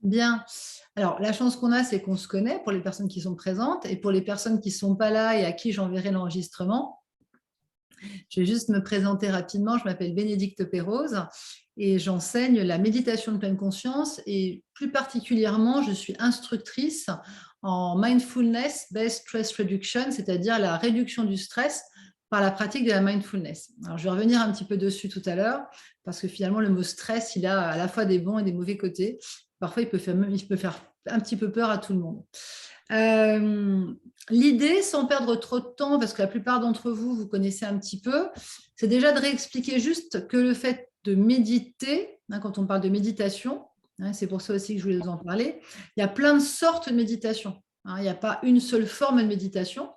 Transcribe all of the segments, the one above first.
Bien. Alors, la chance qu'on a, c'est qu'on se connaît pour les personnes qui sont présentes et pour les personnes qui ne sont pas là et à qui j'enverrai l'enregistrement. Je vais juste me présenter rapidement. Je m'appelle Bénédicte Perrose et j'enseigne la méditation de pleine conscience et plus particulièrement, je suis instructrice en mindfulness based stress reduction, c'est-à-dire la réduction du stress par la pratique de la mindfulness. Alors, je vais revenir un petit peu dessus tout à l'heure parce que finalement, le mot stress, il a à la fois des bons et des mauvais côtés. Parfois, il peut faire un petit peu peur à tout le monde. Euh, L'idée, sans perdre trop de temps, parce que la plupart d'entre vous, vous connaissez un petit peu, c'est déjà de réexpliquer juste que le fait de méditer, hein, quand on parle de méditation, hein, c'est pour ça aussi que je voulais vous en parler, il y a plein de sortes de méditation. Hein, il n'y a pas une seule forme de méditation.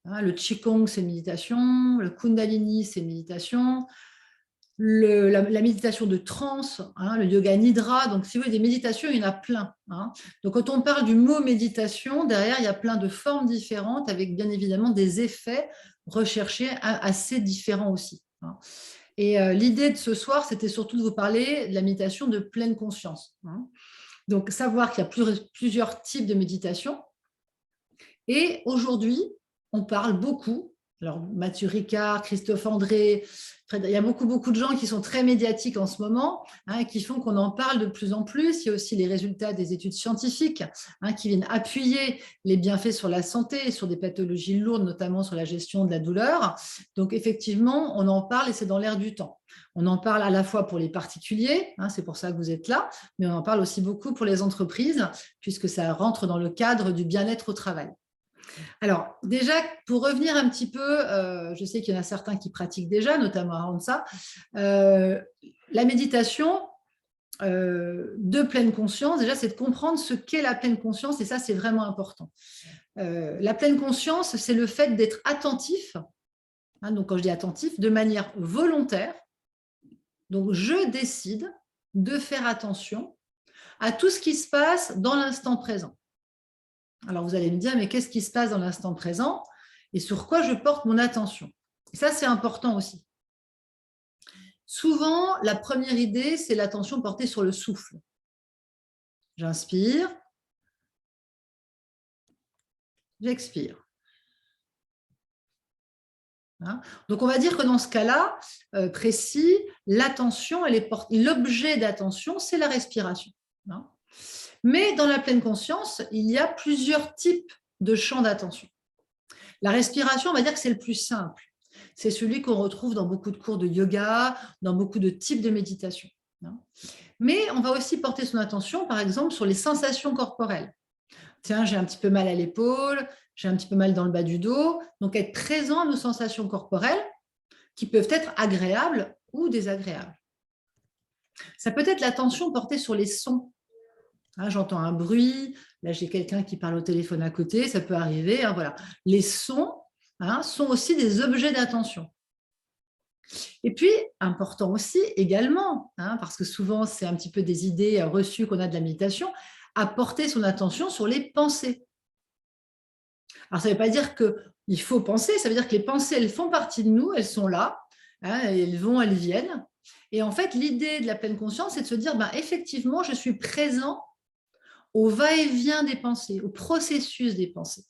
Hein, le Qigong, c'est méditation, le Kundalini, c'est méditation, la méditation de transe, hein, le yoga nidra. Donc, si vous voulez des méditations, il y en a plein. Hein. Donc, quand on parle du mot méditation, derrière, il y a plein de formes différentes avec bien évidemment des effets recherchés assez différents aussi. Hein. Et l'idée de ce soir, c'était surtout de vous parler de la méditation de pleine conscience. Hein. Donc, savoir qu'il y a plusieurs types de méditation. Et aujourd'hui, on parle beaucoup, alors Mathieu Ricard, Christophe André, il y a beaucoup de gens qui sont très médiatiques en ce moment, hein, qui font qu'on en parle de plus en plus. Il y a aussi les résultats des études scientifiques, hein, qui viennent appuyer les bienfaits sur la santé, sur des pathologies lourdes, notamment sur la gestion de la douleur. Donc effectivement, on en parle et c'est dans l'air du temps. On en parle à la fois pour les particuliers, hein, c'est pour ça que vous êtes là, mais on en parle aussi beaucoup pour les entreprises, puisque ça rentre dans le cadre du bien-être au travail. Alors, déjà, pour revenir un petit peu, je sais qu'il y en a certains qui pratiquent déjà, notamment à Hansa, la méditation de pleine conscience, déjà, c'est de comprendre ce qu'est la pleine conscience, et ça, c'est vraiment important. La pleine conscience, c'est le fait d'être attentif, hein, donc quand je dis attentif, de manière volontaire. Donc, je décide de faire attention à tout ce qui se passe dans l'instant présent. Alors, vous allez me dire, mais qu'est-ce qui se passe dans l'instant présent et sur quoi je porte mon attention? Et ça, c'est important aussi. Souvent, la première idée, c'est l'attention portée sur le souffle. J'inspire, j'expire. Hein. Donc, on va dire que dans ce cas-là précis, l'attention, l'objet d'attention, c'est la respiration. Hein. Mais dans la pleine conscience, il y a plusieurs types de champs d'attention. La respiration, on va dire que c'est le plus simple. C'est celui qu'on retrouve dans beaucoup de cours de yoga, dans beaucoup de types de méditation. Mais on va aussi porter son attention, par exemple, sur les sensations corporelles. Tiens, j'ai un petit peu mal à l'épaule, j'ai un petit peu mal dans le bas du dos. Donc, être présent à nos sensations corporelles qui peuvent être agréables ou désagréables. Ça peut être l'attention portée sur les sons. Hein, j'entends un bruit, là j'ai quelqu'un qui parle au téléphone à côté, ça peut arriver. Hein, voilà. Les sons sont aussi des objets d'attention. Et puis, important aussi également, hein, parce que souvent c'est un petit peu des idées reçues qu'on a de la méditation, à porter son attention sur les pensées. Alors ça ne veut pas dire qu'il faut penser, ça veut dire que les pensées, elles font partie de nous, elles sont là, hein, elles vont, elles viennent. Et en fait, l'idée de la pleine conscience, c'est de se dire, ben, effectivement, je suis présent au va-et-vient des pensées, au processus des pensées.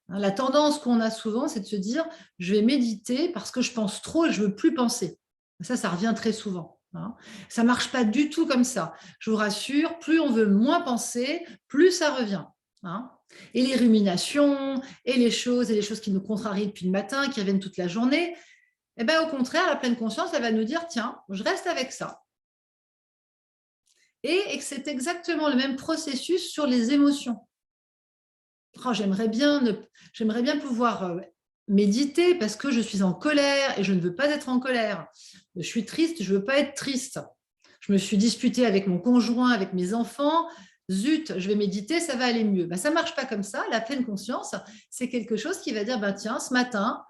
La tendance qu'on a souvent, c'est de se dire, je vais méditer parce que je pense trop et je ne veux plus penser. Ça revient très souvent. Ça ne marche pas du tout comme ça. Je vous rassure, plus on veut moins penser, plus ça revient. Et les ruminations, et les choses qui nous contrarient depuis le matin, qui reviennent toute la journée, eh ben, au contraire, la pleine conscience, elle va nous dire, tiens, je reste avec ça. Et c'est exactement le même processus sur les émotions. Oh, j'aimerais bien pouvoir méditer parce que je suis en colère et je ne veux pas être en colère. Je suis triste, je ne veux pas être triste. Je me suis disputée avec mon conjoint, avec mes enfants. Zut, je vais méditer, ça va aller mieux. Ben, ça ne marche pas comme ça. La pleine conscience, c'est quelque chose qui va dire, ben, tiens, ce matin,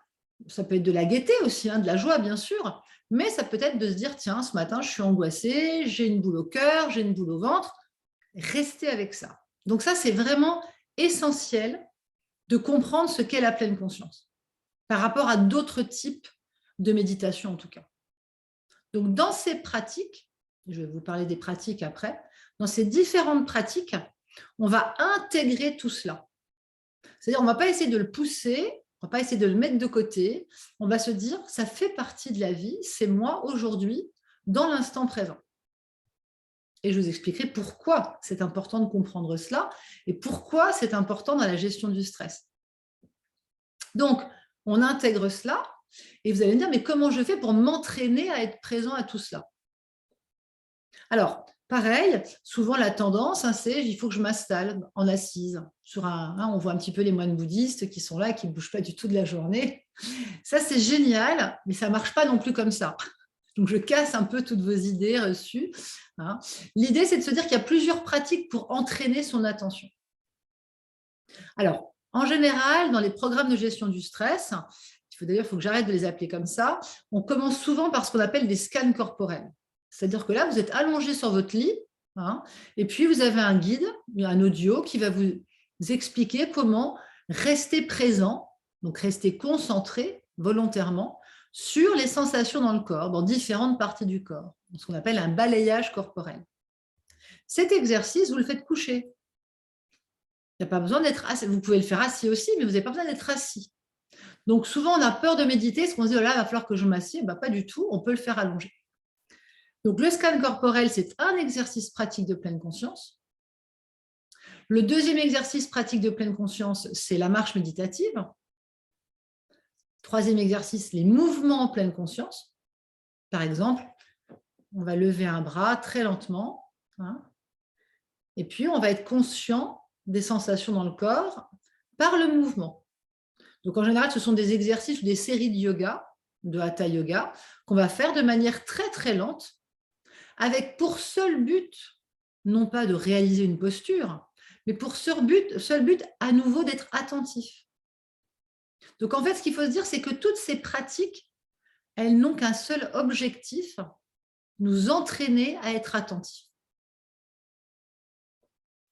ça peut être de la gaieté aussi, hein, de la joie, bien sûr, mais ça peut être de se dire, tiens, ce matin, je suis angoissée, j'ai une boule au cœur, j'ai une boule au ventre. Restez avec ça. Donc ça, c'est vraiment essentiel de comprendre ce qu'est la pleine conscience par rapport à d'autres types de méditation en tout cas. Donc dans ces pratiques, je vais vous parler des pratiques après, dans ces différentes pratiques, on va intégrer tout cela. C'est-à-dire, on ne va pas essayer de le pousser, on ne va pas essayer de le mettre de côté, on va se dire, ça fait partie de la vie, c'est moi aujourd'hui, dans l'instant présent. Et je vous expliquerai pourquoi c'est important de comprendre cela et pourquoi c'est important dans la gestion du stress. Donc, on intègre cela et vous allez me dire, mais comment je fais pour m'entraîner à être présent à tout cela? Alors, pareil, souvent la tendance, c'est il faut que je m'installe en assise. On voit un petit peu les moines bouddhistes qui sont là, qui ne bougent pas du tout de la journée. Ça, c'est génial, mais ça ne marche pas non plus comme ça. Donc, je casse un peu toutes vos idées reçues. L'idée, c'est de se dire qu'il y a plusieurs pratiques pour entraîner son attention. Alors, en général, dans les programmes de gestion du stress, d'ailleurs, il faut que j'arrête de les appeler comme ça, on commence souvent par ce qu'on appelle des scans corporels. C'est-à-dire que là, vous êtes allongé sur votre lit, et puis vous avez un guide, un audio qui va vous expliquer comment rester présent, donc rester concentré volontairement sur les sensations dans le corps, dans différentes parties du corps, ce qu'on appelle un balayage corporel. Cet exercice, vous le faites coucher. Il n'y a pas besoin d'être assis. Vous pouvez le faire assis aussi, mais vous n'avez pas besoin d'être assis. Donc, souvent, on a peur de méditer, parce qu'on se dit, oh là, il va falloir que je m'assieds. Pas du tout, on peut le faire allongé. Donc, le scan corporel, c'est un exercice pratique de pleine conscience. Le deuxième exercice pratique de pleine conscience, c'est la marche méditative. Troisième exercice, les mouvements en pleine conscience. Par exemple, on va lever un bras très lentement. Et puis, on va être conscient des sensations dans le corps par le mouvement. Donc, en général, ce sont des exercices ou des séries de yoga, de hatha yoga, qu'on va faire de manière très, très lente, avec pour seul but, non pas de réaliser une posture, mais pour seul but à nouveau d'être attentif. Donc, en fait, ce qu'il faut se dire, c'est que toutes ces pratiques, elles n'ont qu'un seul objectif, nous entraîner à être attentifs.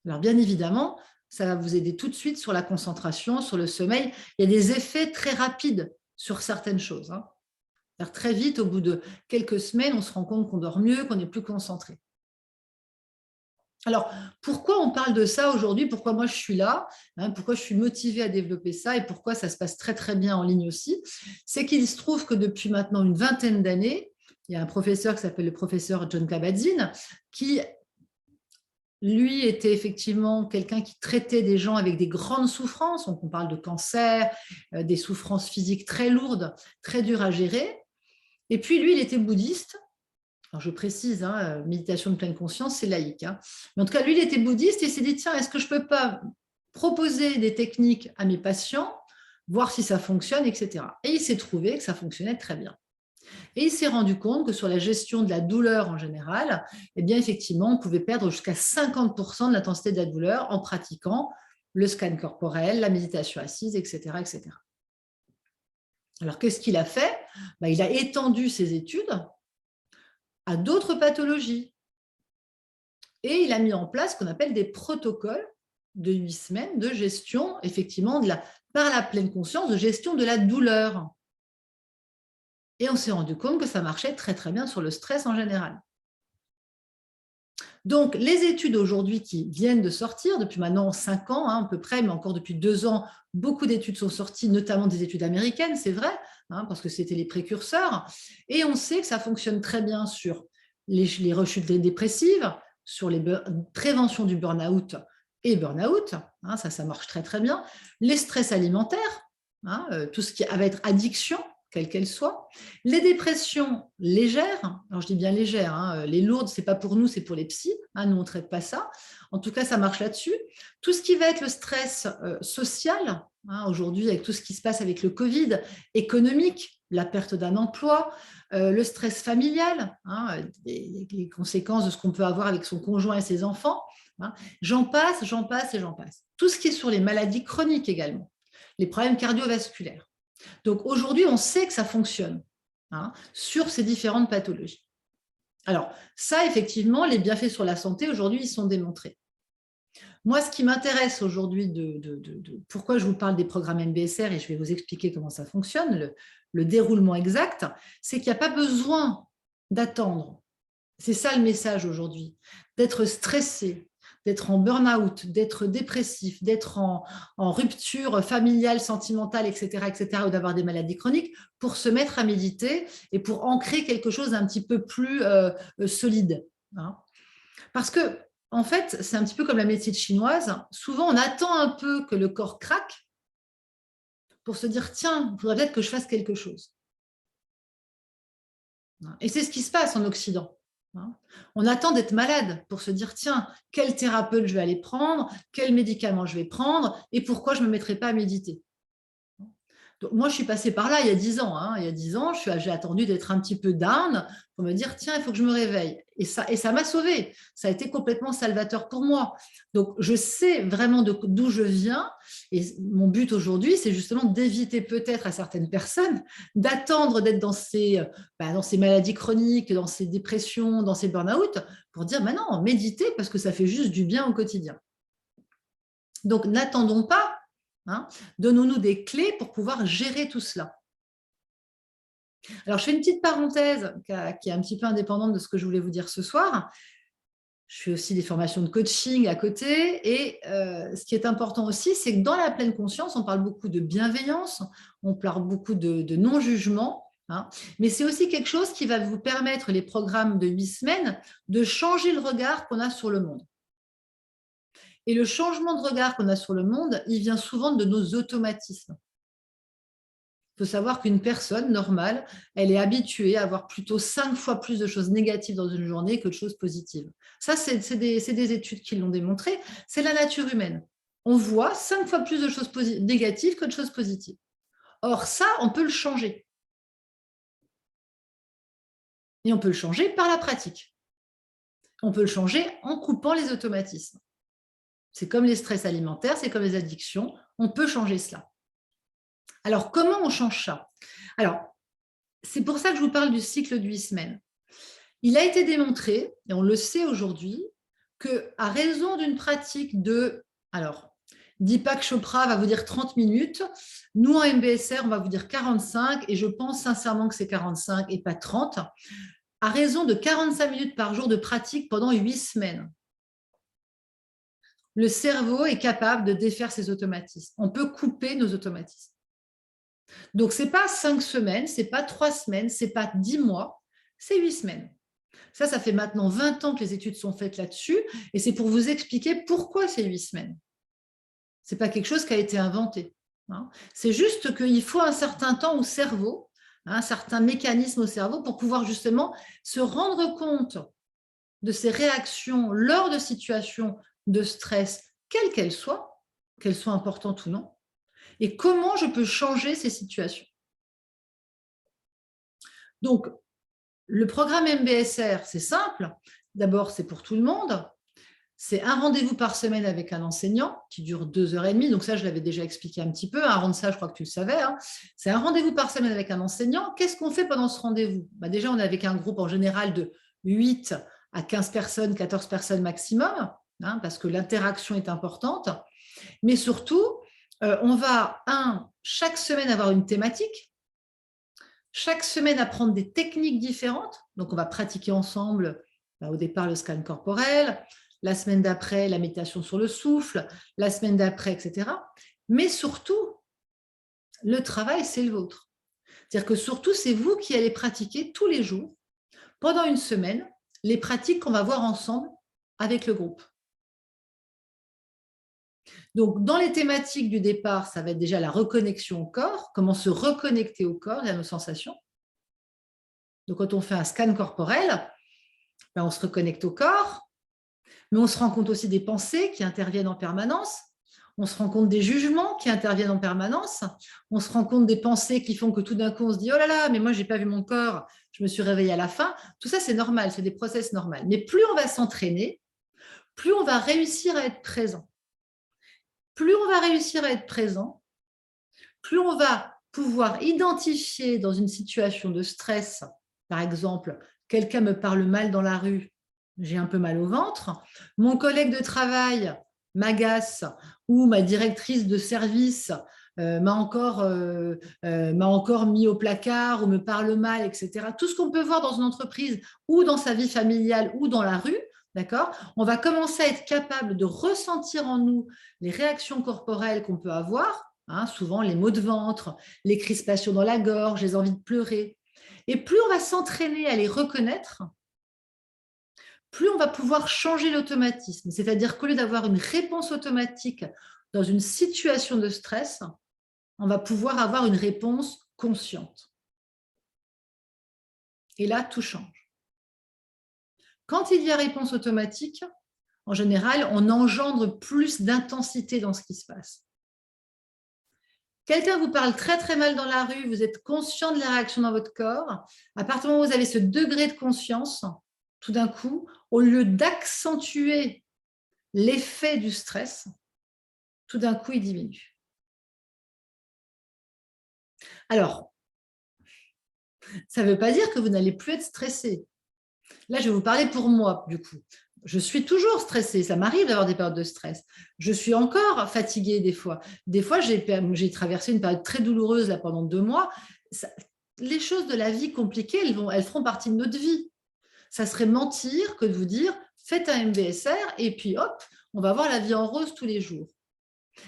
Alors, bien évidemment, ça va vous aider tout de suite sur la concentration, sur le sommeil. Il y a des effets très rapides sur certaines choses. Très vite, au bout de quelques semaines, on se rend compte qu'on dort mieux, qu'on est plus concentré. Alors, pourquoi on parle de ça aujourd'hui? Pourquoi moi je suis là? Pourquoi je suis motivée à développer ça et pourquoi ça se passe très très bien en ligne aussi? C'est qu'il se trouve que depuis maintenant une vingtaine d'années, il y a un professeur qui s'appelle le professeur Jon Kabat-Zinn qui lui était effectivement quelqu'un qui traitait des gens avec des grandes souffrances. Donc, on parle de cancer, des souffrances physiques très lourdes, très dures à gérer. Et puis, lui, il était bouddhiste. Alors, je précise, méditation de pleine conscience, c'est laïque. Mais en tout cas, lui, il était bouddhiste et il s'est dit, tiens, est-ce que je ne peux pas proposer des techniques à mes patients, voir si ça fonctionne, etc. Et il s'est trouvé que ça fonctionnait très bien. Et il s'est rendu compte que sur la gestion de la douleur en général, eh bien, effectivement, on pouvait perdre jusqu'à 50% de l'intensité de la douleur en pratiquant le scan corporel, la méditation assise, etc. etc. Alors, qu'est-ce qu'il a fait? Il a étendu ses études à d'autres pathologies. Et il a mis en place ce qu'on appelle des protocoles de 8 semaines de gestion, effectivement, par la pleine conscience, de gestion de la douleur. Et on s'est rendu compte que ça marchait très, très bien sur le stress en général. Donc, les études aujourd'hui qui viennent de sortir, depuis maintenant 5 ans à peu près, mais encore depuis 2 ans, beaucoup d'études sont sorties, notamment des études américaines, c'est vrai, parce que c'était les précurseurs. Et on sait que ça fonctionne très bien sur les rechutes dépressives, sur les préventions du burn-out et burn-out, ça marche très, très bien. Les stress alimentaires, tout ce qui va être addiction, quelle qu'elle soit. Les dépressions légères, alors je dis bien légères, les lourdes, ce n'est pas pour nous, c'est pour les psys, nous on ne traite pas ça. En tout cas, ça marche là-dessus. Tout ce qui va être le stress social, aujourd'hui avec tout ce qui se passe avec le Covid, économique, la perte d'un emploi, le stress familial, les conséquences de ce qu'on peut avoir avec son conjoint et ses enfants, j'en passe. Tout ce qui est sur les maladies chroniques également, les problèmes cardiovasculaires. Donc, aujourd'hui, on sait que ça fonctionne sur ces différentes pathologies. Alors, ça, effectivement, les bienfaits sur la santé, aujourd'hui, ils sont démontrés. Moi, ce qui m'intéresse aujourd'hui, pourquoi je vous parle des programmes MBSR, et je vais vous expliquer comment ça fonctionne, le déroulement exact, c'est qu'il n'y a pas besoin d'attendre C'est ça le message aujourd'hui, d'être stressé, d'être en burn-out, d'être dépressif, d'être en rupture familiale, sentimentale, etc., ou d'avoir des maladies chroniques, pour se mettre à méditer et pour ancrer quelque chose d'un petit peu plus solide. Hein. Parce que, en fait, c'est un petit peu comme la médecine chinoise. Souvent, on attend un peu que le corps craque pour se dire, tiens, il faudrait peut-être que je fasse quelque chose. Et c'est ce qui se passe en Occident. On attend d'être malade pour se dire, tiens, quel thérapeute je vais aller prendre, quel médicament je vais prendre et pourquoi je ne me mettrai pas à méditer. Donc, moi, je suis passée par là il y a 10 ans. Il y a 10 ans, j'ai attendu d'être un petit peu down pour me dire, tiens, il faut que je me réveille. Et ça m'a sauvée. Ça a été complètement salvateur pour moi. Donc, je sais vraiment d'où je viens. Et mon but aujourd'hui, c'est justement d'éviter peut-être à certaines personnes d'attendre d'être dans ces maladies chroniques, dans ces dépressions, dans ces burn-out, pour dire, mais non, méditez parce que ça fait juste du bien au quotidien. Donc, n'attendons pas. Donnons-nous des clés pour pouvoir gérer tout cela. Alors, je fais une petite parenthèse qui est un petit peu indépendante de ce que je voulais vous dire ce soir. Je fais aussi des formations de coaching à côté. Et ce qui est important aussi, c'est que dans la pleine conscience, on parle beaucoup de bienveillance, on parle beaucoup de non-jugement. Mais c'est aussi quelque chose qui va vous permettre, les programmes de 8 semaines, de changer le regard qu'on a sur le monde. Et le changement de regard qu'on a sur le monde, il vient souvent de nos automatismes. Il faut savoir qu'une personne normale, elle est habituée à avoir plutôt 5 fois plus de choses négatives dans une journée que de choses positives. Ça, c'est des études qui l'ont démontré. C'est la nature humaine. On voit 5 fois plus de choses négatives que de choses positives. Or, ça, on peut le changer. Et on peut le changer par la pratique. On peut le changer en coupant les automatismes. C'est comme les stress alimentaires, c'est comme les addictions. On peut changer cela. Alors, comment on change ça? Alors, c'est pour ça que je vous parle du cycle de 8 semaines. Il a été démontré, et on le sait aujourd'hui, qu'à raison d'une pratique de... Alors, Deepak Chopra va vous dire 30 minutes. Nous, en MBSR, on va vous dire 45, et je pense sincèrement que c'est 45 et pas 30. À raison de 45 minutes par jour de pratique pendant 8 semaines. Le cerveau est capable de défaire ses automatismes. On peut couper nos automatismes. Donc, ce n'est pas 5 semaines, ce n'est pas 3 semaines, ce n'est pas 10 mois, c'est 8 semaines. Ça fait maintenant 20 ans que les études sont faites là-dessus et c'est pour vous expliquer pourquoi c'est 8 semaines. Ce n'est pas quelque chose qui a été inventé. C'est juste qu'il faut un certain temps au cerveau, un certain mécanisme au cerveau pour pouvoir justement se rendre compte de ces réactions lors de situations de stress, quelles qu'elles soient importantes ou non, et comment je peux changer ces situations. Donc, le programme MBSR, c'est simple. D'abord, c'est pour tout le monde. C'est un rendez-vous par semaine avec un enseignant qui dure 2h30. Donc ça, je l'avais déjà expliqué un petit peu. Avant de ça, je crois que tu le savais. C'est un rendez-vous par semaine avec un enseignant. Qu'est-ce qu'on fait pendant ce rendez-vous? Déjà, on est avec un groupe en général de 8 à 15 personnes, 14 personnes maximum, parce que l'interaction est importante. Mais surtout, on va, chaque semaine avoir une thématique. Chaque semaine, apprendre des techniques différentes. Donc, on va pratiquer ensemble, au départ, le scan corporel, la semaine d'après, la méditation sur le souffle, la semaine d'après, etc. Mais surtout, le travail, c'est le vôtre. C'est-à-dire que surtout, c'est vous qui allez pratiquer tous les jours, pendant une semaine, les pratiques qu'on va voir ensemble avec le groupe. Donc, dans les thématiques du départ, ça va être déjà la reconnexion au corps, comment se reconnecter au corps et à nos sensations. Donc, quand on fait un scan corporel, on se reconnecte au corps, mais on se rend compte aussi des pensées qui interviennent en permanence, on se rend compte des jugements qui interviennent en permanence, on se rend compte des pensées qui font que tout d'un coup, on se dit « Oh là là, mais moi, je n'ai pas vu mon corps, je me suis réveillée à la fin ». Tout ça, c'est normal, c'est des process normaux. Mais plus on va s'entraîner, plus on va réussir à être présent. Plus on va réussir à être présent, plus on va pouvoir identifier dans une situation de stress, par exemple, quelqu'un me parle mal dans la rue, j'ai un peu mal au ventre, mon collègue de travail m'agace ou ma directrice de service m'a encore mis au placard ou me parle mal, etc. Tout ce qu'on peut voir dans une entreprise ou dans sa vie familiale ou dans la rue, d'accord? On va commencer à être capable de ressentir en nous les réactions corporelles qu'on peut avoir, hein, souvent les maux de ventre, les crispations dans la gorge, les envies de pleurer. Et plus on va s'entraîner à les reconnaître, plus on va pouvoir changer l'automatisme. C'est-à-dire qu'au lieu d'avoir une réponse automatique dans une situation de stress, on va pouvoir avoir une réponse consciente. Et là, tout change. Quand il y a réponse automatique, en général, on engendre plus d'intensité dans ce qui se passe. Quelqu'un vous parle très très mal dans la rue, vous êtes conscient de la réaction dans votre corps. À partir du moment où vous avez ce degré de conscience, tout d'un coup, au lieu d'accentuer l'effet du stress, tout d'un coup, il diminue. Alors, ça ne veut pas dire que vous n'allez plus être stressé. Là, je vais vous parler pour moi, du coup. Je suis toujours stressée, ça m'arrive d'avoir des périodes de stress. Je suis encore fatiguée des fois. Des fois, j'ai traversé une période très douloureuse là, pendant 2 mois. Les choses de la vie compliquées, elles feront partie de notre vie. Ça serait mentir que de vous dire, faites un MBSR et puis hop, on va voir la vie en rose tous les jours.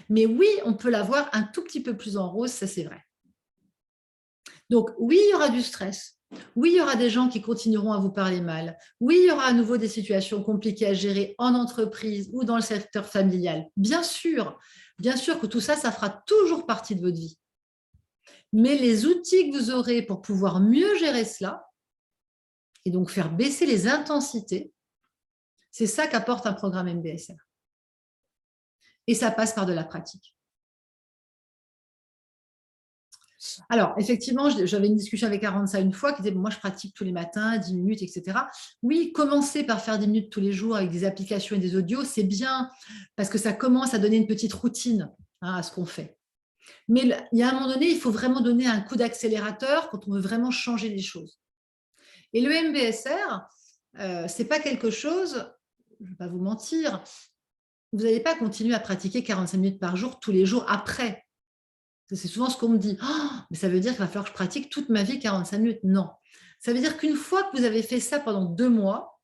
Mais oui, on peut la voir un tout petit peu plus en rose, ça c'est vrai. Donc oui, il y aura du stress. Oui, il y aura des gens qui continueront à vous parler mal. Oui, il y aura à nouveau des situations compliquées à gérer en entreprise ou dans le secteur familial. Bien sûr que tout ça, ça fera toujours partie de votre vie. Mais les outils que vous aurez pour pouvoir mieux gérer cela, et donc faire baisser les intensités, c'est ça qu'apporte un programme MBSR. Et ça passe par de la pratique. Alors, effectivement, j'avais une discussion avec Aranza une fois qui disait, bon, moi, je pratique tous les matins, 10 minutes, etc. Oui, commencer par faire 10 minutes tous les jours avec des applications et des audios, c'est bien parce que ça commence à donner une petite routine, hein, à ce qu'on fait. Mais il y a un moment donné, il faut vraiment donner un coup d'accélérateur quand on veut vraiment changer les choses. Et le MBSR, ce n'est pas quelque chose, je ne vais pas vous mentir, vous n'allez pas continuer à pratiquer 45 minutes par jour tous les jours après. C'est souvent ce qu'on me dit. Oh, mais ça veut dire qu'il va falloir que je pratique toute ma vie 45 minutes. Non. Ça veut dire qu'une fois que vous avez fait ça pendant 2 mois,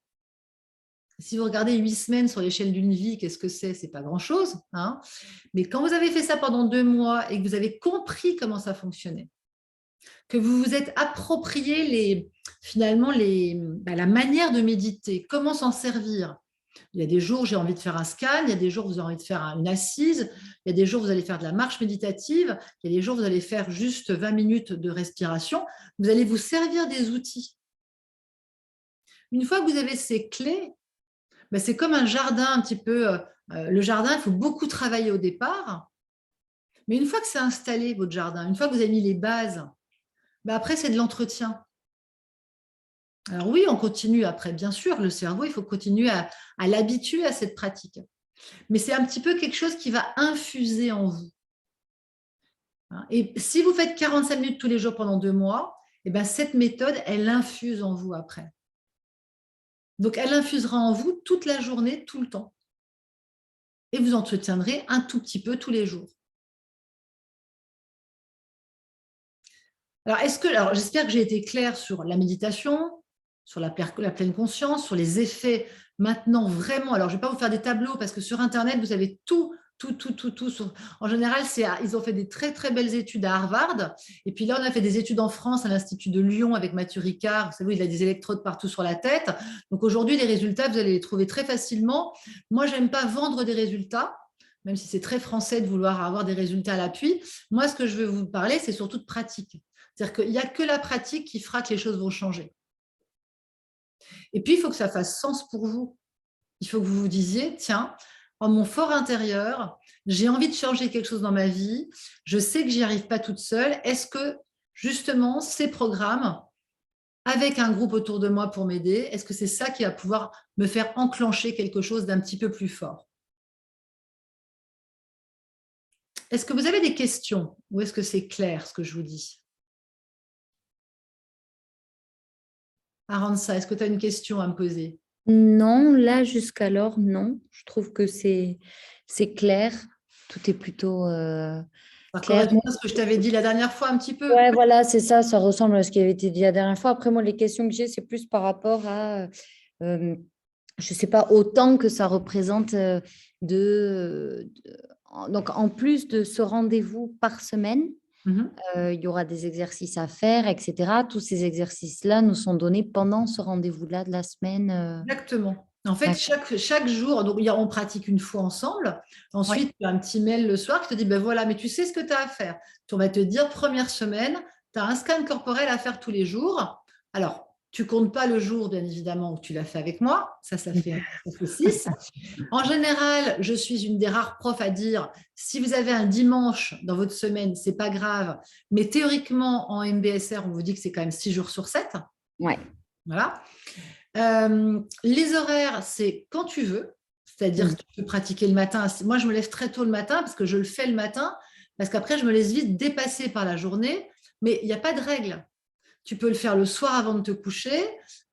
si vous regardez 8 semaines sur l'échelle d'une vie, qu'est-ce que c'est? C'est pas grand-chose, hein. Mais quand vous avez fait ça pendant 2 mois et que vous avez compris comment ça fonctionnait, que vous vous êtes approprié finalement la manière de méditer, comment s'en servir. Il y a des jours, j'ai envie de faire un scan, il y a des jours, vous avez envie de faire une assise, il y a des jours, vous allez faire de la marche méditative, il y a des jours, vous allez faire juste 20 minutes de respiration. Vous allez vous servir des outils. Une fois que vous avez ces clés, ben c'est comme un jardin un petit peu. Le jardin, il faut beaucoup travailler au départ, mais une fois que c'est installé, votre jardin, une fois que vous avez mis les bases, ben après, c'est de l'entretien. Alors oui, on continue après, bien sûr, le cerveau, il faut continuer à l'habituer à cette pratique. Mais c'est un petit peu quelque chose qui va infuser en vous. Et si vous faites 45 minutes tous les jours pendant 2 mois, eh ben cette méthode, elle infuse en vous après. Donc, elle infusera en vous toute la journée, tout le temps. Et vous entretiendrez un tout petit peu tous les jours. Alors, j'espère que j'ai été claire sur la méditation, sur la pleine conscience, sur les effets maintenant vraiment. Alors, je ne vais pas vous faire des tableaux parce que sur Internet, vous avez tout. En général, ils ont fait des très, très belles études à Harvard. Et puis là, on a fait des études en France à l'Institut de Lyon avec Mathieu Ricard. Vous savez, il a des électrodes partout sur la tête. Donc aujourd'hui, les résultats, vous allez les trouver très facilement. Moi, je n'aime pas vendre des résultats, même si c'est très français de vouloir avoir des résultats à l'appui. Moi, ce que je veux vous parler, c'est surtout de pratique. C'est-à-dire qu'il n'y a que la pratique qui fera que les choses vont changer. Et puis, il faut que ça fasse sens pour vous. Il faut que vous vous disiez, tiens, en mon fort intérieur, j'ai envie de changer quelque chose dans ma vie, je sais que j'y arrive pas toute seule. Est-ce que, justement, ces programmes, avec un groupe autour de moi pour m'aider, est-ce que c'est ça qui va pouvoir me faire enclencher quelque chose d'un petit peu plus fort? Est-ce que vous avez des questions ou est-ce que c'est clair ce que je vous dis? Aranza, est-ce que tu as une question à me poser? Non, là jusqu'alors, non. Je trouve que c'est clair. Tout est plutôt Ça clair. correspond à ce que je t'avais dit la dernière fois un petit peu. Ouais, voilà, c'est ça, ça ressemble à ce qui avait été dit la dernière fois. Après, moi, les questions que j'ai, c'est plus par rapport à, euh, je ne sais pas, autant que ça représente donc, en plus de ce rendez-vous par semaine, Mhm. il y aura des exercices à faire, etc. Tous ces exercices-là nous sont donnés pendant ce rendez-vous-là de la semaine. Exactement. En fait, D'accord. chaque jour, donc, on pratique une fois ensemble. Ouais. Ensuite, tu as un petit mail le soir qui te dit, ben voilà, mais tu sais ce que tu as à faire. On va te dire, première semaine, tu as un scan corporel à faire tous les jours. Alors, tu comptes pas le jour, bien évidemment, où tu l'as fait avec moi. Ça fait 6. En général, je suis une des rares profs à dire, si vous avez un dimanche dans votre semaine, c'est pas grave. Mais théoriquement, en MBSR, on vous dit que c'est quand même 6 jours sur 7. Ouais. Voilà. Les horaires, c'est quand tu veux, c'est-à-dire Mhm. que tu peux pratiquer le matin. Moi, je me lève très tôt le matin parce que je le fais le matin, parce qu'après, je me laisse vite dépasser par la journée, mais il n'y a pas de règle. Tu peux le faire le soir avant de te coucher,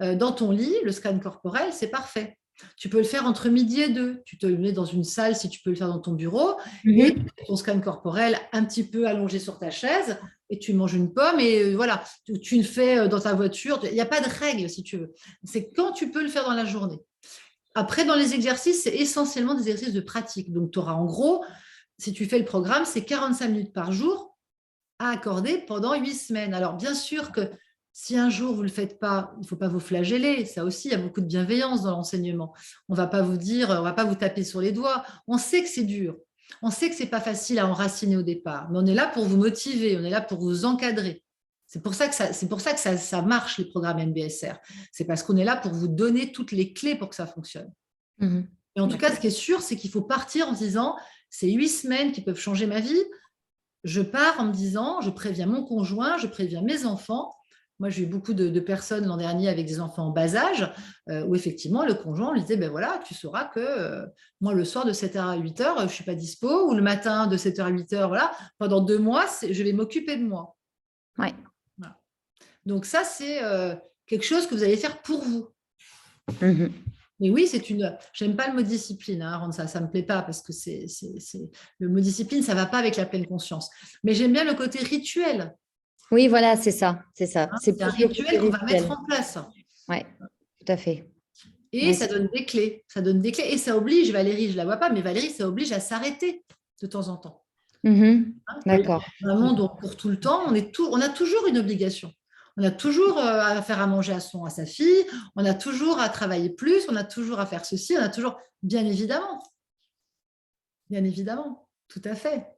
dans ton lit, le scan corporel, c'est parfait. Tu peux le faire entre midi et 2. Tu te le mets dans une salle si tu peux le faire dans ton bureau et tu Mhm. fais ton scan corporel un petit peu allongé sur ta chaise et tu manges une pomme et voilà, tu le fais dans ta voiture. Il n'y a pas de règle si tu veux. C'est quand tu peux le faire dans la journée. Après, dans les exercices, c'est essentiellement des exercices de pratique. Donc, tu auras en gros, si tu fais le programme, c'est 45 minutes par jour à accorder pendant 8 semaines. Alors, bien sûr que si un jour vous ne le faites pas, il ne faut pas vous flageller. Ça aussi, il y a beaucoup de bienveillance dans l'enseignement. On ne va pas vous dire, on ne va pas vous taper sur les doigts. On sait que c'est dur. On sait que ce n'est pas facile à enraciner au départ. Mais on est là pour vous motiver. On est là pour vous encadrer. C'est pour ça que ça marche, les programmes NBSR. C'est parce qu'on est là pour vous donner toutes les clés pour que ça fonctionne. Mhm. Et en tout cas, D'accord. ce qui est sûr, c'est qu'il faut partir en se disant, c'est 8 semaines qui peuvent changer ma vie. Je pars en me disant, je préviens mon conjoint, je préviens mes enfants. Moi, j'ai eu beaucoup de personnes l'an dernier avec des enfants en bas âge, où effectivement, le conjoint lui disait, ben voilà, tu sauras que moi, le soir de 7h à 8h, je ne suis pas dispo, ou le matin de 7h à 8h, voilà, pendant 2 mois, je vais m'occuper de moi. Ouais. Voilà. Donc ça, c'est quelque chose que vous allez faire pour vous. Mhm. Mais oui, j'aime pas le mot discipline, hein, rendre ça, ça me plaît pas parce que le mot discipline, ça va pas avec la pleine conscience. Mais j'aime bien le côté rituel. Oui, voilà, c'est ça, c'est ça. Hein. C'est C'est un plus le côté rituel qu'on va mettre rituel. en place. Ouais, tout à fait. Et Ouais, ça donne des clés. Ça donne des clés. Et ça oblige, Valérie, je ne la vois pas, mais Valérie, ça oblige à s'arrêter de temps en temps. Mhm. Hein. Oui, D'accord. Dans un monde où on court tout le temps, on a toujours une obligation. On a toujours à faire à manger à sa fille, on a toujours à travailler plus, on a toujours à faire ceci, on a toujours, bien évidemment, tout à fait.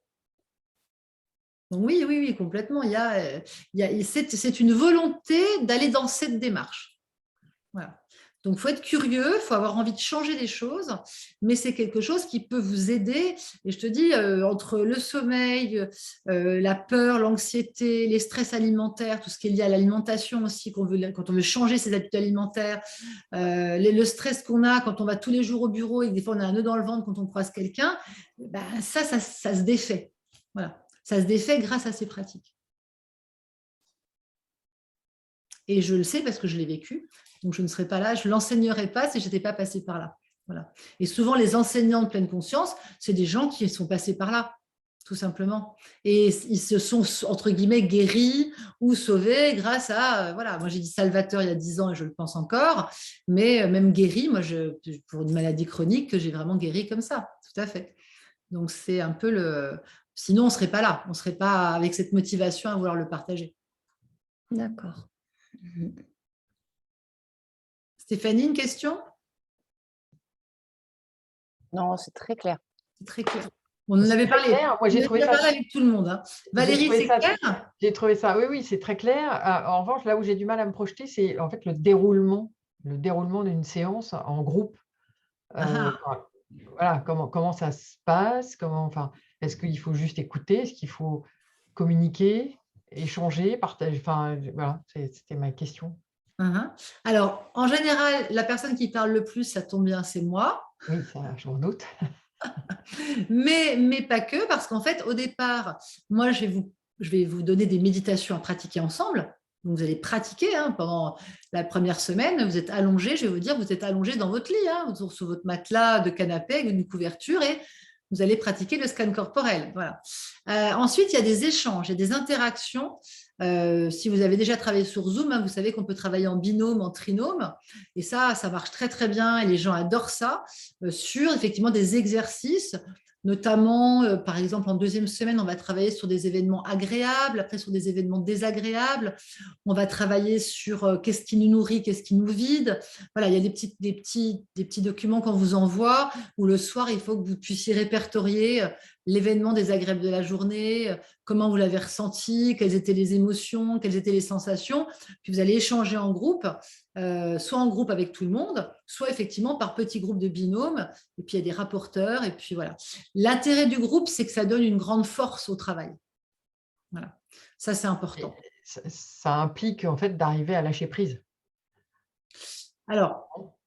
Donc oui, oui, oui, complètement. C'est une volonté d'aller dans cette démarche. Voilà. Donc, il faut être curieux, il faut avoir envie de changer des choses, mais c'est quelque chose qui peut vous aider. Et je te dis, entre le sommeil, la peur, l'anxiété, les stress alimentaires, tout ce qui est lié à l'alimentation aussi, quand on veut changer ses habitudes alimentaires, le stress qu'on a quand on va tous les jours au bureau et que des fois on a un nœud dans le ventre quand on croise quelqu'un, ben, ça se défait. Voilà. Ça se défait grâce à ces pratiques. Et je le sais parce que je l'ai vécu. Donc, je ne serais pas là, je ne l'enseignerais pas si je n'étais pas passée par là. Voilà. Et souvent, les enseignants de pleine conscience, c'est des gens qui sont passés par là, tout simplement. Et ils se sont, entre guillemets, guéris ou sauvés grâce à, voilà, moi j'ai dit Salvateur il y a 10 ans et je le pense encore, mais même guéri, moi, pour une maladie chronique, que j'ai vraiment guéri comme ça, tout à fait. Donc, c'est un peu le... Sinon, on ne serait pas là, on ne serait pas avec cette motivation à vouloir le partager. D'accord. Mhm. Stéphanie, une question? non, c'est très clair. C'est très clair. On en C'est avait très parlé. clair. Moi, On j'ai en trouvé avait ça. parlé avec tout le monde. Hein. J'ai Valérie, trouvé c'est ça. clair? J'ai trouvé ça. Oui, oui, c'est très clair. En revanche, là où j'ai du mal à me projeter, c'est en fait le déroulement d'une séance en groupe. Ah, Enfin, voilà, comment ça se passe, enfin, est-ce qu'il faut juste écouter, est-ce qu'il faut communiquer, échanger, partager, enfin, voilà, c'était ma question. ah. Alors, en général, la personne qui parle le plus, ça tombe bien, c'est moi. Oui, ça, j'en doute. Mais pas que, parce qu'en fait, au départ, moi, je vais vous donner des méditations à pratiquer ensemble. Donc, vous allez pratiquer hein, pendant la première semaine. Vous êtes allongé, je vais vous dire, vous êtes allongé dans votre lit, hein, sur votre matelas de canapé avec une couverture et vous allez pratiquer le scan corporel. Voilà. Ensuite, il y a des échanges, il y a des interactions. Si vous avez déjà travaillé sur Zoom, vous savez qu'on peut travailler en binôme, en trinôme. Et ça marche très, très bien. Et les gens adorent ça sur effectivement des exercices. Notamment, par exemple, en deuxième semaine, on va travailler sur des événements agréables, après sur des événements désagréables. On va travailler sur qu'est-ce qui nous nourrit, qu'est-ce qui nous vide. Voilà, il y a des petits documents qu'on vous envoie où le soir, il faut que vous puissiez répertorier l'événement désagréable de la journée, comment vous l'avez ressenti, quelles étaient les émotions, quelles étaient les sensations. Puis vous allez échanger en groupe, soit en groupe avec tout le monde, soit effectivement par petits groupes de binômes. Et puis il y a des rapporteurs. Et puis voilà. L'intérêt du groupe, c'est que ça donne une grande force au travail. Voilà. Ça, c'est important. Ça implique en fait d'arriver à lâcher prise. Alors,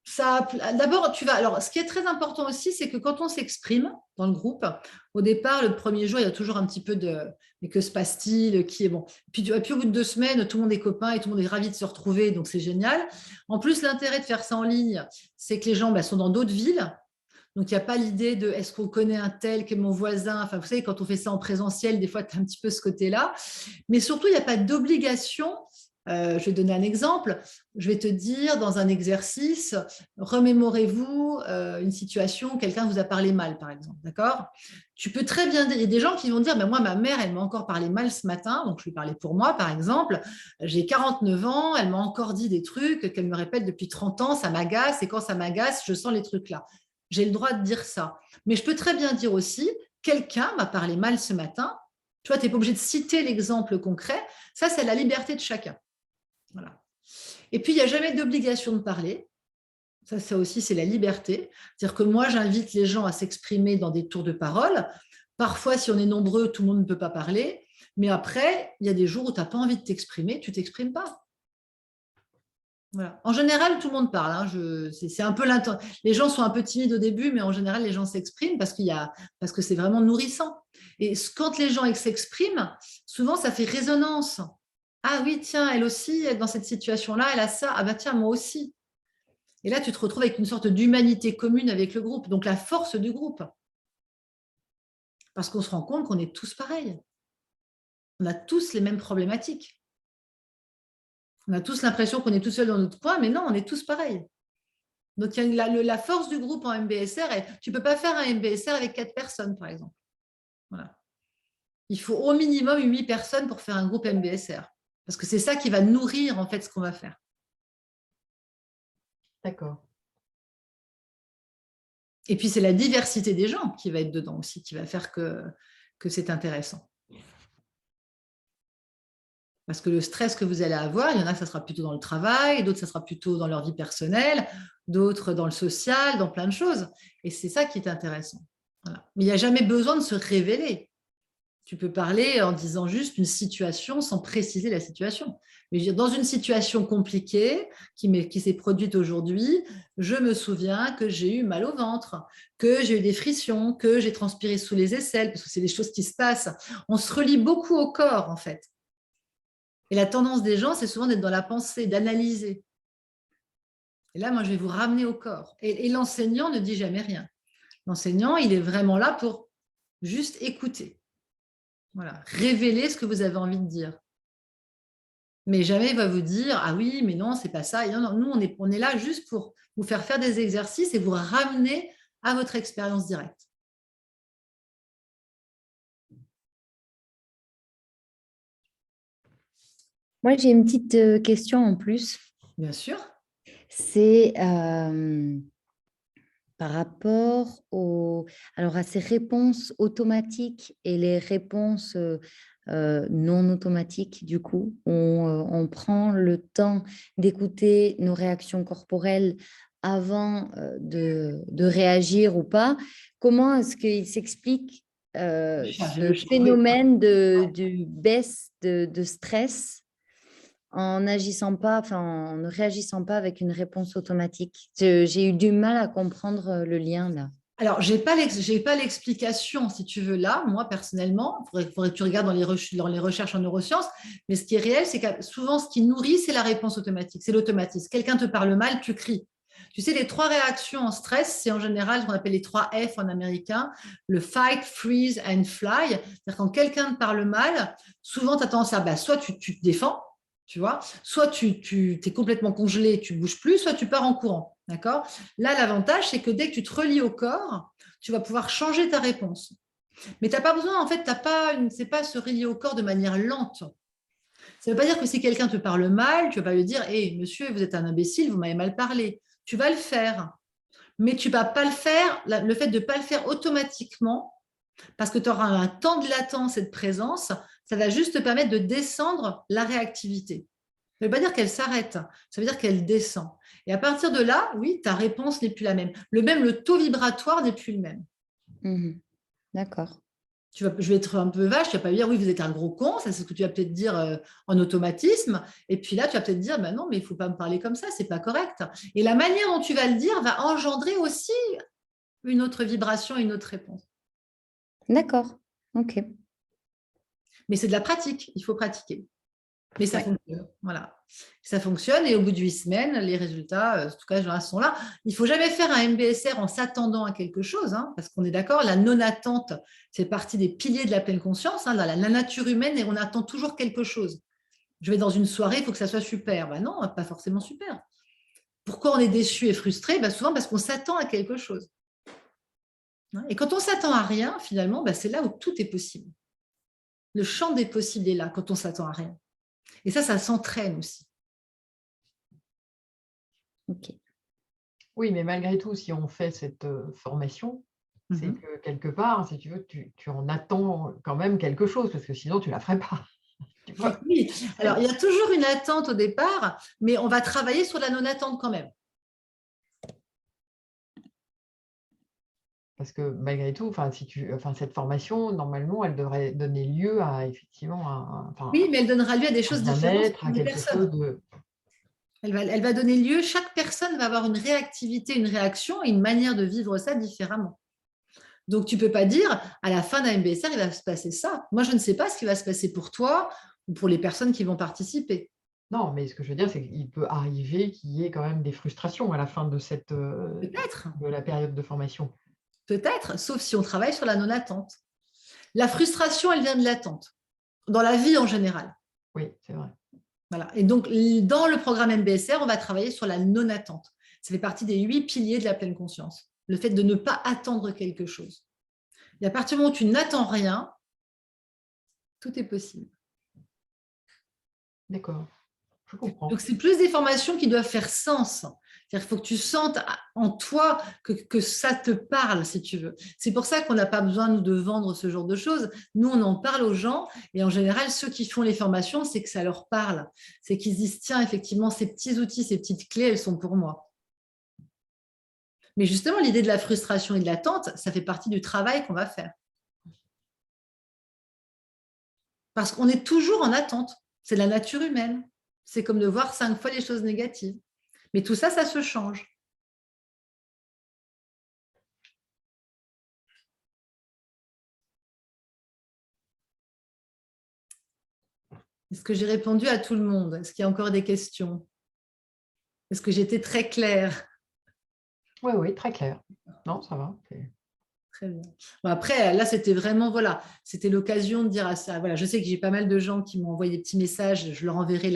d'abord, alors, ce qui est très important aussi, c'est que quand on s'exprime dans le groupe, au départ, le premier jour, il y a toujours un petit peu de mais que se passe-t-il, qui est bon. Puis au bout de 2 semaines, tout le monde est copain et tout le monde est ravi de se retrouver, donc c'est génial. En plus, l'intérêt de faire ça en ligne, c'est que les gens sont dans d'autres villes. Donc, il n'y a pas l'idée de est-ce qu'on connaît un tel qui est mon voisin. Enfin, vous savez, quand on fait ça en présentiel, des fois, tu as un petit peu ce côté-là. Mais surtout, il n'y a pas d'obligation. Je vais donner un exemple. Je vais te dire, dans un exercice, remémorez-vous une situation où quelqu'un vous a parlé mal, par exemple. D'accord ? Tu peux très bien dire, il y a des gens qui vont dire, mais moi, ma mère, elle m'a encore parlé mal ce matin, donc je lui parlais pour moi, par exemple. J'ai 49 ans, elle m'a encore dit des trucs qu'elle me répète depuis 30 ans, ça m'agace, et quand ça m'agace, je sens les trucs là. J'ai le droit de dire ça. Mais je peux très bien dire aussi, quelqu'un m'a parlé mal ce matin. Tu vois, tu n'es pas obligé de citer l'exemple concret. Ça, c'est la liberté de chacun. Voilà. Et puis, il n'y a jamais d'obligation de parler. Ça aussi, c'est la liberté. C'est-à-dire que moi, j'invite les gens à s'exprimer dans des tours de parole. Parfois, si on est nombreux, tout le monde ne peut pas parler. Mais après, il y a des jours où tu n'as pas envie de t'exprimer, tu ne t'exprimes pas. Voilà. En général, tout le monde parle. Hein. C'est un peu les gens sont un peu timides au début, mais en général, les gens s'expriment parce que c'est vraiment nourrissant. Et quand les gens s'expriment, souvent, ça fait résonance. Ah oui, tiens, elle aussi, dans cette situation-là, elle a ça. Ah bah tiens, moi aussi. Et là, tu te retrouves avec une sorte d'humanité commune avec le groupe. Donc, la force du groupe. Parce qu'on se rend compte qu'on est tous pareils. On a tous les mêmes problématiques. On a tous l'impression qu'on est tout seul dans notre coin, mais non, on est tous pareils. Donc, il y a la force du groupe en MBSR. Tu ne peux pas faire un MBSR avec 4 personnes, par exemple. Voilà. Il faut au minimum 8 personnes pour faire un groupe MBSR. Parce que c'est ça qui va nourrir, en fait, ce qu'on va faire. D'accord. Et puis, c'est la diversité des gens qui va être dedans aussi, qui va faire que c'est intéressant. Parce que le stress que vous allez avoir, il y en a que ça sera plutôt dans le travail, d'autres, ça sera plutôt dans leur vie personnelle, d'autres dans le social, dans plein de choses. Et c'est ça qui est intéressant. Voilà. Mais il n'y a jamais besoin de se révéler. Tu peux parler en disant juste une situation sans préciser la situation. Mais je veux dire, dans une situation compliquée qui s'est produite aujourd'hui, je me souviens que j'ai eu mal au ventre, que j'ai eu des frictions, que j'ai transpiré sous les aisselles, parce que c'est des choses qui se passent. On se relie beaucoup au corps, en fait. Et la tendance des gens, c'est souvent d'être dans la pensée, d'analyser. Et là, moi, je vais vous ramener au corps. Et l'enseignant ne dit jamais rien. L'enseignant, il est vraiment là pour juste écouter. Voilà, révéler ce que vous avez envie de dire. Mais jamais il va vous dire « Ah oui, mais non, c'est pas ça. » Non, non, nous, on est là juste pour vous faire des exercices et vous ramener à votre expérience directe. Moi, j'ai une petite question en plus. Bien sûr. C'est par rapport à ces réponses automatiques et les réponses non automatiques, du coup, on prend le temps d'écouter nos réactions corporelles avant de réagir ou pas. Comment est-ce qu'il s'explique ce phénomène de baisse de stress en n'agissant pas, en ne réagissant pas avec une réponse automatique? J'ai eu du mal à comprendre le lien là. Alors, je n'ai pas l'explication, si tu veux, là, moi, personnellement. Il faudrait que tu regardes dans les recherches en neurosciences. Mais ce qui est réel, c'est que souvent, ce qui nourrit, c'est la réponse automatique. C'est l'automatisme. Quelqu'un te parle mal, tu cries. Tu sais, les 3 réactions en stress, c'est en général ce qu'on appelle les 3 F en américain, le fight, freeze and fly. C'est-à-dire quand quelqu'un te parle mal, souvent tu as tendance à, soit tu te défends, tu vois, soit tu es complètement congelé, tu ne bouges plus, soit tu pars en courant. D'accord? Là, l'avantage, c'est que dès que tu te relis au corps, tu vas pouvoir changer ta réponse. Mais tu n'as pas besoin, en fait, c'est pas se relier au corps de manière lente. Ça ne veut pas dire que si quelqu'un te parle mal, tu ne vas pas lui dire, hé, monsieur, vous êtes un imbécile, vous m'avez mal parlé. Tu vas le faire. Mais tu ne vas pas le faire, le fait de ne pas le faire automatiquement, parce que tu auras un temps de latence et de présence, ça va juste te permettre de descendre la réactivité. Ça ne veut pas dire qu'elle s'arrête, ça veut dire qu'elle descend. Et à partir de là, oui, ta réponse n'est plus la même. Le taux vibratoire n'est plus le même. D'accord. Je vais être un peu vache, tu vas pas dire oui, vous êtes un gros con, ça c'est ce que tu vas peut-être dire en automatisme. Et puis là, tu vas peut-être dire bah non, mais il ne faut pas me parler comme ça, c'est pas correct. Et la manière dont tu vas le dire va engendrer aussi une autre vibration, une autre réponse. D'accord. Ok. Mais c'est de la pratique, il faut pratiquer. Mais ça fonctionne, voilà. Ça fonctionne et au bout de 8 semaines, les résultats, en tout cas, sont là. Il ne faut jamais faire un MBSR en s'attendant à quelque chose, hein, parce qu'on est d'accord, la non-attente fait partie des piliers de la pleine conscience. Hein, dans la nature humaine, et on attend toujours quelque chose. Je vais dans une soirée, il faut que ça soit super. Ben non, pas forcément super. Pourquoi on est déçu et frustré? Souvent parce qu'on s'attend à quelque chose. Et quand on s'attend à rien, finalement, c'est là où tout est possible. Le champ des possibles est là quand on s'attend à rien. Et ça s'entraîne aussi. Ok. Oui, mais malgré tout, si on fait cette formation, c'est que quelque part, si tu veux, tu en attends quand même quelque chose, parce que sinon, tu ne la ferais pas. Tu vois? Oui, alors il y a toujours une attente au départ, mais on va travailler sur la non-attente quand même. Parce que malgré tout, cette formation, normalement, elle devrait donner lieu à effectivement Oui, mais elle donnera lieu à des choses différentes bien-être, pour à les quelque chose personnes. de… Elle va donner lieu, chaque personne va avoir une réactivité, une réaction et une manière de vivre ça différemment. Donc, tu ne peux pas dire, à la fin d'un MBSR, il va se passer ça. Moi, je ne sais pas ce qui va se passer pour toi ou pour les personnes qui vont participer. Non, mais ce que je veux dire, c'est qu'il peut arriver qu'il y ait quand même des frustrations à la fin de Peut-être, de la période de formation. peut-être, sauf si on travaille sur la non-attente. La frustration, elle vient de l'attente, dans la vie en général. Oui, c'est vrai. Voilà. Et donc, dans le programme MBSR, on va travailler sur la non-attente. Ça fait partie des 8 piliers de la pleine conscience. Le fait de ne pas attendre quelque chose. Et à partir du moment où tu n'attends rien, tout est possible. D'accord, je comprends. Donc, c'est plus des formations qui doivent faire sens. C'est-à-dire qu'il faut que tu sentes en toi que ça te parle, si tu veux. C'est pour ça qu'on n'a pas besoin, nous, de vendre ce genre de choses. Nous, on en parle aux gens. Et en général, ceux qui font les formations, c'est que ça leur parle. C'est qu'ils disent, tiens, effectivement, ces petits outils, ces petites clés, elles sont pour moi. Mais justement, l'idée de la frustration et de l'attente, ça fait partie du travail qu'on va faire. Parce qu'on est toujours en attente. C'est la nature humaine. C'est comme de voir 5 fois les choses négatives. Mais tout ça, ça se change. Est-ce que j'ai répondu à tout le monde? Est-ce qu'il y a encore des questions? Est-ce que j'étais très claire? Oui, oui, très clair. Non, ça va. Très bien. Bon, après, là, c'était vraiment, voilà, c'était l'occasion de dire à ça. Voilà, je sais que j'ai pas mal de gens qui m'ont envoyé des petits messages, je leur enverrai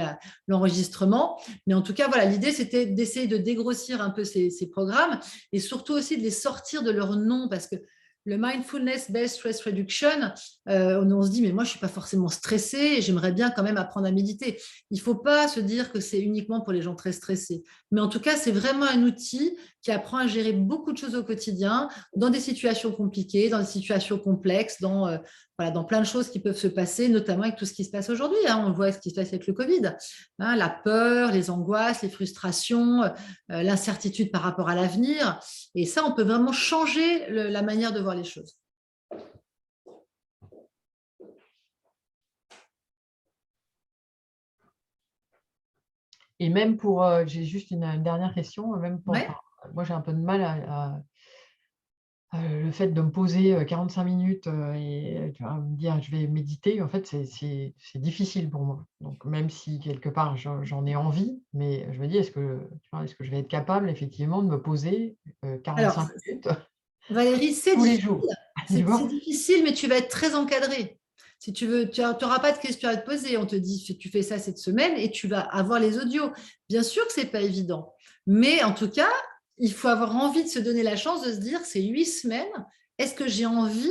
l'enregistrement. Mais en tout cas, voilà, l'idée, c'était d'essayer de dégrossir un peu ces programmes et surtout aussi de les sortir de leur nom parce que le Mindfulness-Based Stress Reduction, on se dit, mais moi, je ne suis pas forcément stressée et j'aimerais bien quand même apprendre à méditer. Il ne faut pas se dire que c'est uniquement pour les gens très stressés. Mais en tout cas, c'est vraiment un outil qui apprend à gérer beaucoup de choses au quotidien, dans des situations compliquées, dans des situations complexes, dans plein de choses qui peuvent se passer, notamment avec tout ce qui se passe aujourd'hui. Hein. On voit ce qui se passe avec le Covid. Hein, la peur, les angoisses, les frustrations, l'incertitude par rapport à l'avenir. Et ça, on peut vraiment changer la manière de voir les choses. Et même pour, j'ai juste une dernière question, même pour, Ouais. moi j'ai un peu de mal le fait de me poser 45 minutes et tu vois, me dire je vais méditer, en fait, c'est difficile pour moi. Donc, même si quelque part j'en ai envie, mais je me dis, est-ce que je vais être capable effectivement de me poser Alors, 45 minutes Valérie, c'est tous les difficile. jours? Tu C'est vois? difficile, mais tu vas être très encadré. Si tu veux, tu n'auras pas de questions à te poser. On te dit, tu fais ça cette semaine et tu vas avoir les audios. Bien sûr que ce n'est pas évident. Mais en tout cas, il faut avoir envie de se donner la chance de se dire, c'est 8 semaines. Est-ce que j'ai envie?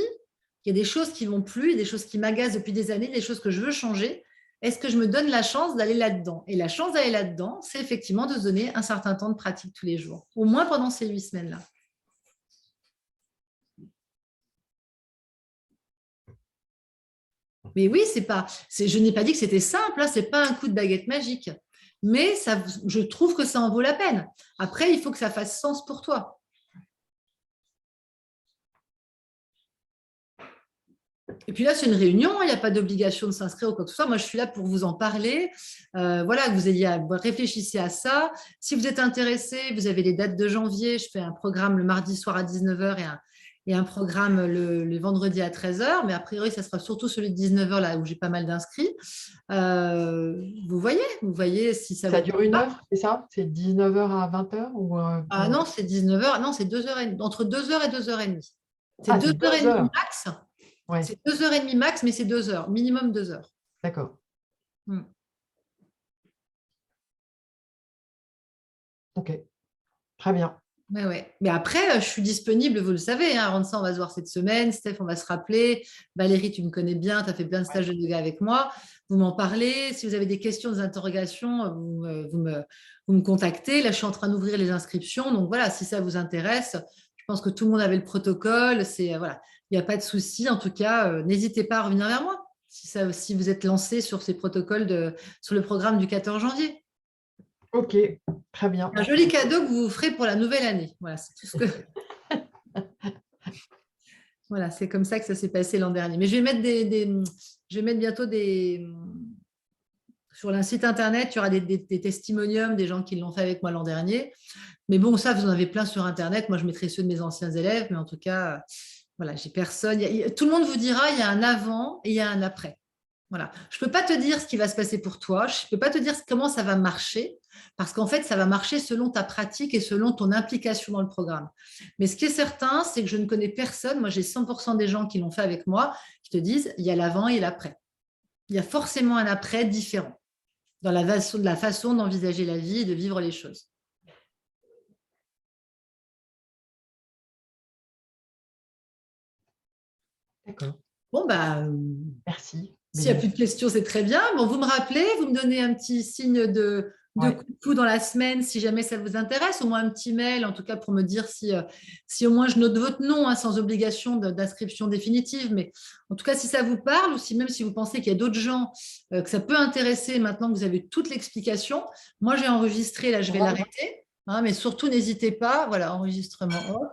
Il y a des choses qui vont plus, des choses qui m'agacent depuis des années, des choses que je veux changer. Est-ce que je me donne la chance d'aller là-dedans? Et la chance d'aller là-dedans, c'est effectivement de se donner un certain temps de pratique tous les jours, au moins pendant ces 8 semaines-là. Mais oui, je n'ai pas dit que c'était simple, hein, ce n'est pas un coup de baguette magique. Mais ça, je trouve que ça en vaut la peine. Après, il faut que ça fasse sens pour toi. Et puis là, c'est une réunion, il n'y a pas d'obligation de s'inscrire ou quoi que ce soit. Moi, je suis là pour vous en parler. Voilà, que vous réfléchissez à ça. Si vous êtes intéressé, vous avez les dates de janvier. Je fais un programme le mardi soir à 19h et un programme le vendredi à 13h. Mais a priori, ça sera surtout celui de 19h, là où j'ai pas mal d'inscrits. Vous voyez si ça Ça vous dure une parle. heure, c'est ça? C'est 19h à 20h ou Ah non, c'est 19h. Non, c'est 2h30, entre 2h et 2h30. C'est Ah, c'est 2h30 2 heures. max. Ouais, C'est 2h30 max, mais c'est 2h, minimum 2h. d'accord. Ok, très bien. Ouais, ouais. Mais après, je suis disponible, vous le savez, hein, avant ça, on va se voir cette semaine. Steph, on va se rappeler. Valérie, tu me connais bien, tu as fait plein de Ouais. stages de yoga avec moi. Vous m'en parlez. Si vous avez des questions, des interrogations, vous me contactez. Là, je suis en train d'ouvrir les inscriptions. Donc voilà, si ça vous intéresse, je pense que tout le monde avait le protocole. Voilà, il n'y a pas de souci. En tout cas, n'hésitez pas à revenir vers moi si vous êtes lancé sur ces protocoles sur le programme du 14 janvier. Ok, très bien. Un joli cadeau que vous vous ferez pour la nouvelle année. Voilà, c'est tout ce que. Voilà, c'est comme ça que ça s'est passé l'an dernier. Mais je vais mettre je vais mettre bientôt sur le site internet, il y aura des testimoniums des gens qui l'ont fait avec moi l'an dernier. Mais bon, ça, vous en avez plein sur internet. Moi, je mettrai ceux de mes anciens élèves, mais en tout cas, voilà, j'ai personne. Tout le monde vous dira, il y a un avant et il y a un après. Voilà. Je ne peux pas te dire ce qui va se passer pour toi. Je ne peux pas te dire comment ça va marcher, parce qu'en fait, ça va marcher selon ta pratique et selon ton implication dans le programme. Mais ce qui est certain, c'est que je ne connais personne. Moi, j'ai 100% des gens qui l'ont fait avec moi qui te disent, il y a l'avant et l'après. Il y a forcément un après différent dans la façon d'envisager la vie et de vivre les choses. D'accord. Bon, bah, Merci. s'il n'y a plus de questions, c'est très bien. Bon, vous me rappelez, vous me donnez un petit signe de Ouais. coucou dans la semaine si jamais ça vous intéresse, au moins un petit mail, en tout cas pour me dire si au moins je note votre nom, hein, sans obligation d'inscription définitive. Mais en tout cas, si ça vous parle ou si même si vous pensez qu'il y a d'autres gens que ça peut intéresser maintenant que vous avez toute l'explication, moi j'ai enregistré, là je vais l'arrêter. Hein, mais surtout, n'hésitez pas, voilà, enregistrement.